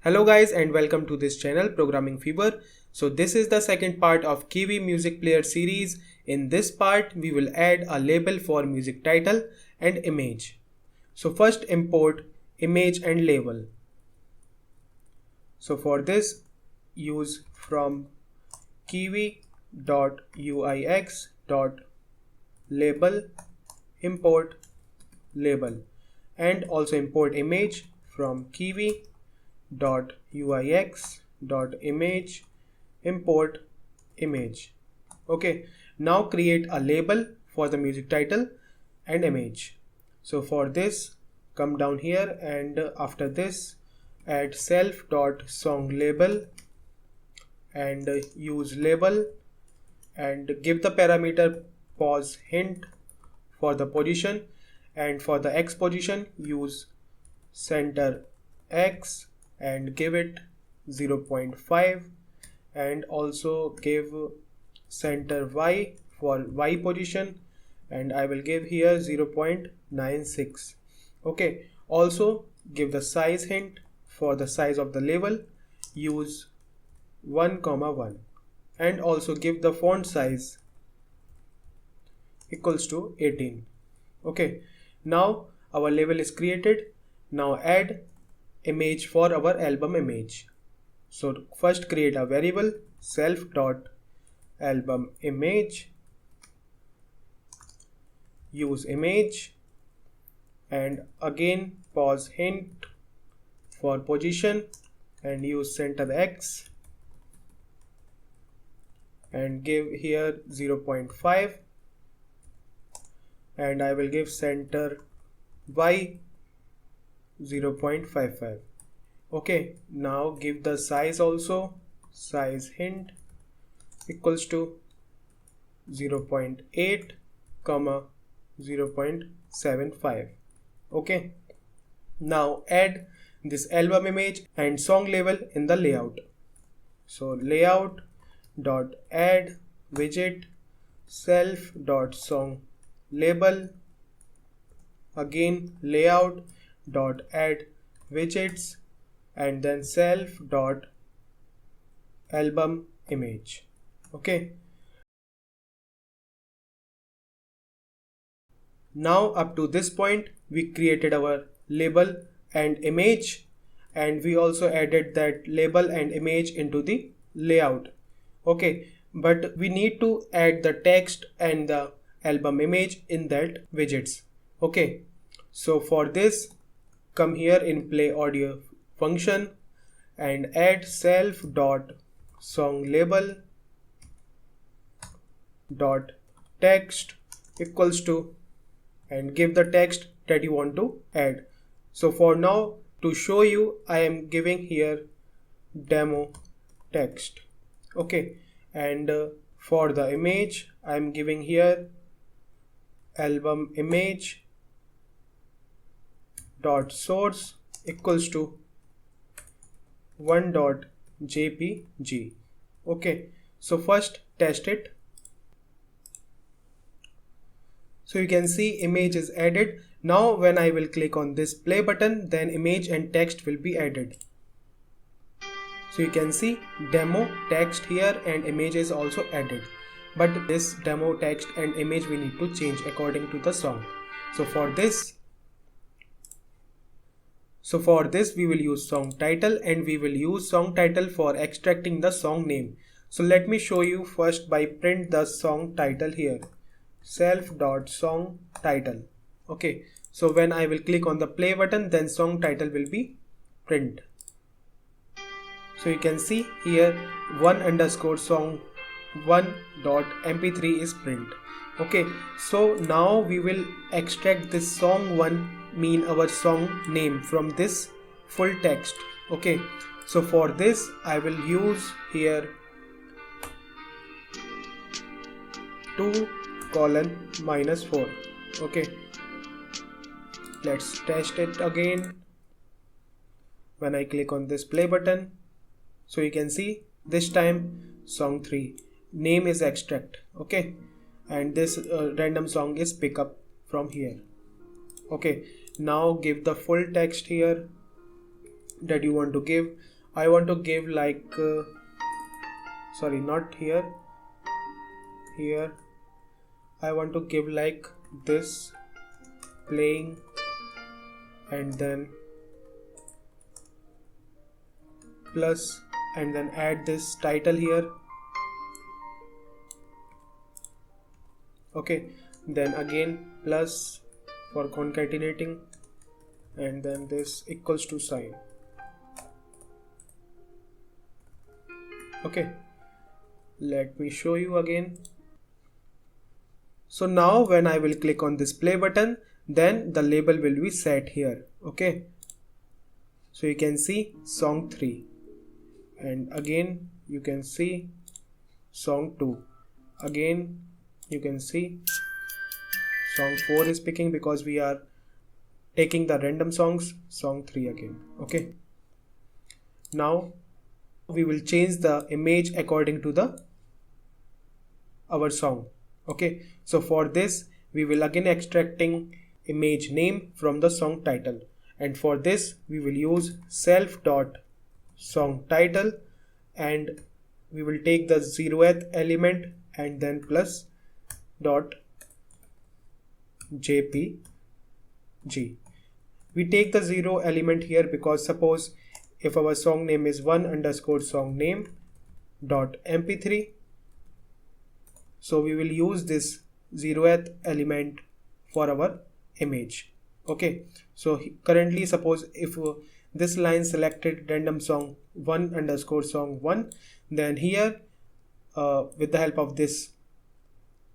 Hello guys and welcome to this channel ProgrammingFever. So this is the second part of Kivy music player series. In this part we will add a label for music title and image. So first import image and label. So for this use from kivy.uix.label import label and also import image from kivy.uix.image import image. Okay, now create a label for the music title and image. So for this come down here and after this add self.songLabel and use label and give the parameter pause hint for the position, and for the X position use center X and give it 0.5 and also give center Y for Y position and I will give here 0.96. Okay, also give the size hint for the size of the label, use 1,1 and also give the font size equals to 18. Okay, now our label is created. Now add image for our album image. So first create a variable self.albumImage, use image and again pause hint for position and use center X and give here 0.5 and I will give center Y 0.55. Okay, now give the size also, size hint equals to 0.8 comma 0.75. Okay, now add this album image and song label in the layout. So layout dot add widget self dot song label, again layout dot add widgets and then self dot album image. Okay, now up to this point we created our label and image and we also added that label and image into the layout. Okay, but we need to add the text and the album image in that widgets. Okay, so for this come here in play audio function and add self dot song label dot text equals to and give the text that you want to add. So for now to show you I am giving here demo text. Okay, and for the image I am giving here album image dot source equals to 1.jpg. Okay, so first test it. So you can see image is added. Now when I will click on this play button, then image and text will be added. So you can see demo text here and image is also added, but this demo text and image we need to change according to the song. So for this we will use song title and we will use song title for extracting the song name. So let me show you first by print the song title here, self.song title. Okay, so when I will click on the play button, then song title will be print. So you can see here 1_song1.mp3 is print. Okay, so now we will extract this song1 mean our song name from this full text. Okay, so for this I will use here 2:-4. Okay, let's test it again. When I click on this play button, so you can see this time song 3 name is extract. Okay, and this random song is pick up from here. Okay, now give the full text here that you want to give. I want to give like sorry, not here, here I want to give like this, playing, and then plus, and then add this title here. Okay, then again plus for concatenating, and then this equals to sign. Okay, let me show you again. So now when I will click on this play button, then the label will be set here. Okay, so you can see song 3, and again you can see song 2, again you can see song 4 is picking because we are taking the random songs, song 3 again. Okay, now we will change the image according to our song. Okay, so for this we will again extracting image name from the song title, and for this we will use self dot song title, and we will take the 0th element and then plus dot jpg. We take the 0 element here because suppose if our song name is 1_songname.mp3, so we will use this 0th element for our image. Okay, so currently suppose if this line selected random song 1_song1, then here with the help of this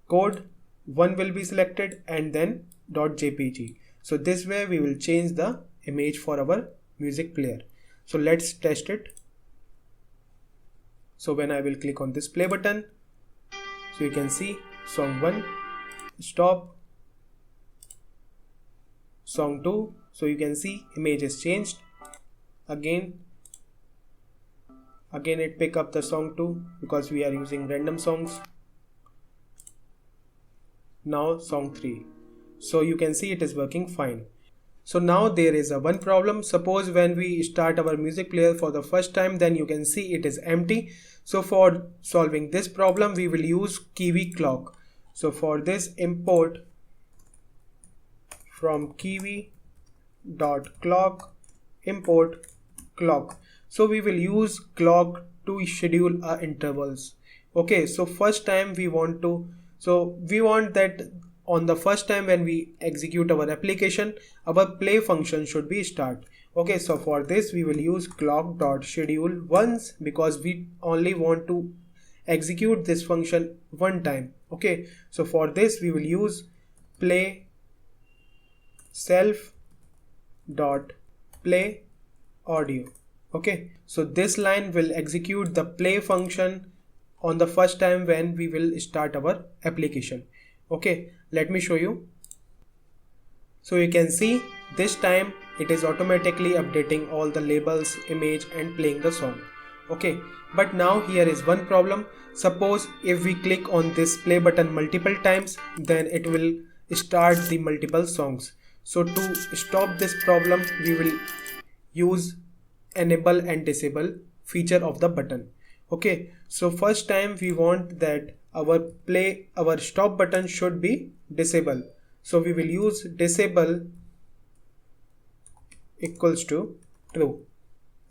code 1 will be selected and then .jpg. So this way we will change the image for our music player. So let's test it. So when I will click on this play button, so you can see song 1 stop, song 2, so you can see image is changed. Again it pick up the song 2 because we are using random songs. Now song 3, so you can see it is working fine. So now there is a one problem. Suppose when we start our music player for the first time, then you can see it is empty. So for solving this problem we will use Kivy clock. So for this import from Kivy.clock import clock. So we will use clock to schedule our intervals. Okay, so first time we want that on the first time when we execute our application, our play function should be start. Okay, so for this we will use clock.schedule once because we only want to execute this function one time. Okay, so for this we will use play self dot play audio. Okay, so this line will execute the play function on the first time when we will start our application. Okay, let me show you. So you can see this time it is automatically updating all the labels, image, and playing the song. Okay, but now here is one problem. Suppose if we click on this play button multiple times, then it will start the multiple songs. So to stop this problem, we will use enable and disable feature of the button. Okay, so first time we want that our stop button should be disabled. So we will use disable equals to true.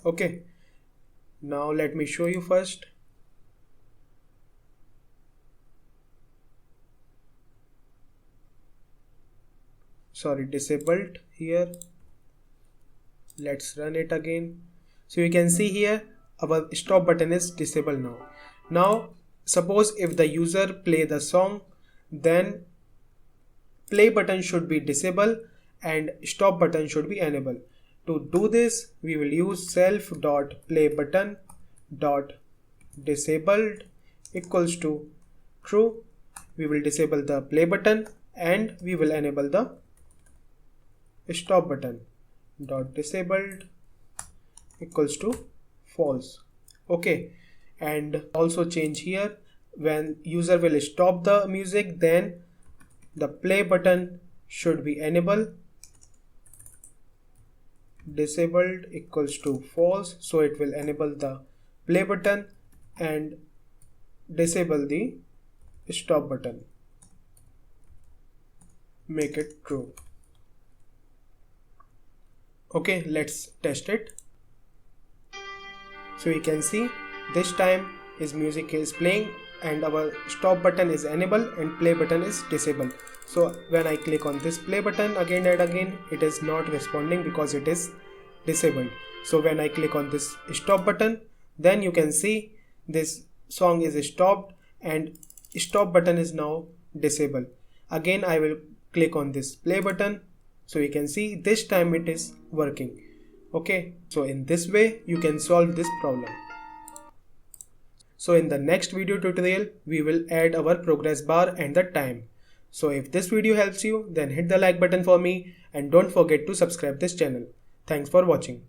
Okay, now let me show you first. Sorry, disabled here. Let's run it again. So you can see here our stop button is disabled now. Now suppose if the user play the song, then play button should be disabled and stop button should be enabled. To do this we will use self.playbutton.disabled equals to true. We will disable the play button and we will enable the stop button. .disabled equals to false. Okay, and also change here, when user will stop the music, then the play button should be enabled disabled equals to false, so it will enable the play button and disable the stop button. Make it true. Okay, let's test it. So you can see this time his music is playing and our stop button is enabled and play button is disabled. So when I click on this play button again and again, it is not responding because it is disabled. So when I click on this stop button, then you can see this song is stopped and stop button is now disabled. Again I will click on this play button, so you can see this time it is working. Okay, so in this way you can solve this problem. So in the next video tutorial we will add our progress bar and the time. So if this video helps you, then hit the like button for me and don't forget to subscribe this channel. Thanks for watching.